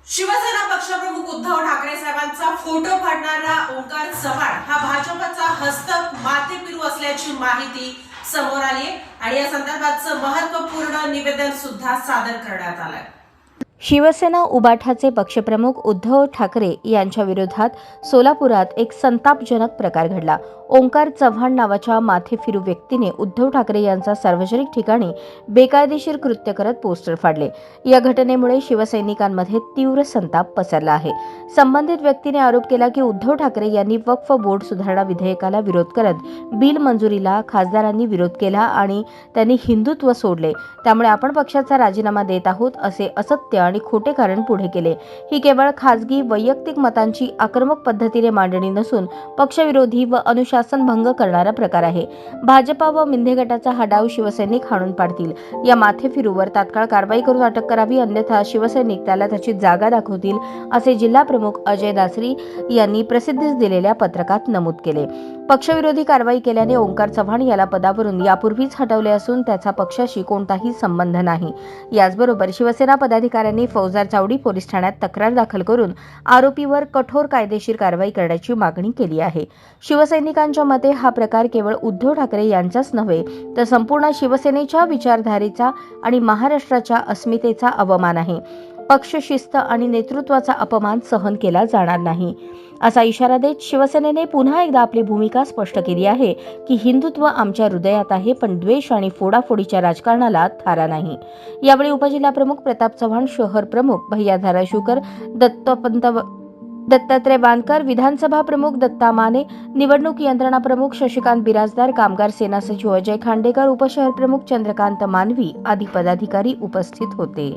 शिवसेना पक्षप्रमुख उद्धव ठाकरे साहेबांचा फोटो फाडणारा ओंकार चव्हाण हा भाजपचा हस्तक माथेफिरू असल्याची माहिती समोर आली आहे आणि या संदर्भातचं महत्त्वपूर्ण निवेदन सुद्धा सादर करण्यात आलंय। शिवसेना उबाठाचे पक्षप्रमुख उद्धव ठाकरे यांच्या विरोधात सोलापुरात एक संतापजनक प्रकार घडला। ओंकार चव्हाण नावाच्या माथेफिरू व्यक्तीने उद्धव ठाकरे यांचा सार्वजनिक ठिकाणी बेकायदेशीर कृत्य करत पोस्टर फाडले। या घटनेमुळे शिवसैनिकांमध्ये तीव्र संताप पसरला आहे। संबंधित व्यक्तीने आरोप केला की उद्धव ठाकरे यांनी वक्फ बोर्ड सुधारणा विधेयकाला विरोध करत बिल मंजुरीला खासदारांनी विरोध केला आणि त्यांनी हिंदुत्व सोडले, त्यामुळे आपण पक्षाचा राजीनामा देत आहोत असे असत्य आणि खोटे कारण पुढे केले। ही केवळ खासगी वैयक्तिक मतांची आक्रमक पद्धतीने मांडणी नसून पक्षविरोधी व अनुशासन भंग करणारा प्रकार आहे। भाजपा व मिंधे गटाचा हा डाव शिवसैनिक हाणून पाडतील। या माथेफिरूवर तात्काळ कारवाई करून अटक करावी, अन्यथा शिवसैनिक त्याला त्याची जागा दाखवतील, असे जिल्हा प्रमुख अजय दासरी यांनी प्रसिद्धीस दिलेल्या पत्रकात नमूद केले। पक्षविरोधी कारवाई केल्याने ओंकार चव्हाण याला पदावरून यापूर्वीच हटवले असून त्याचा पक्षाशी कोणताही संबंध नाही। याचबरोबर शिवसेना पदाधिकाऱ्यांनी फौजदार चावडी पोलीस ठाण्यात तक्रार दाखल करून आरोपीवर कठोर कायदेशीर कारवाई करण्याची मागणी केली आहे। शिवसैनिकांच्या मते हा प्रकार केवळ उद्धव ठाकरे यांचाच नव्हे तर संपूर्ण शिवसेनेच्या विचारधारेचा आणि महाराष्ट्राच्या अस्मितेचा अवमान आहे। पक्ष शिस्त आणि नेतृत्वाचा अपमान सहन केला जाणार नाही, असा इशारा देत शिवसेनेने पुन्हा एकदा आपली भूमिका स्पष्ट केली आहे की हिंदुत्व आमच्या हृदयात आहे, पण द्वेष आणि फोडाफोडीच्या राजकारणाला थारा नाही। यावेळी उपजिल्हाप्रमुख प्रताप चव्हाण, शहर प्रमुख भैया धाराशिवकर, दत्तात्रय बांदकर, विधानसभा प्रमुख दत्ता माने, निवडणूक यंत्रणा प्रमुख शशिकांत बिराजदार, कामगार सेना सचिव अजय खांडेकर, उपशहर प्रमुख चंद्रकांत मानवी आदी पदाधिकारी उपस्थित होते।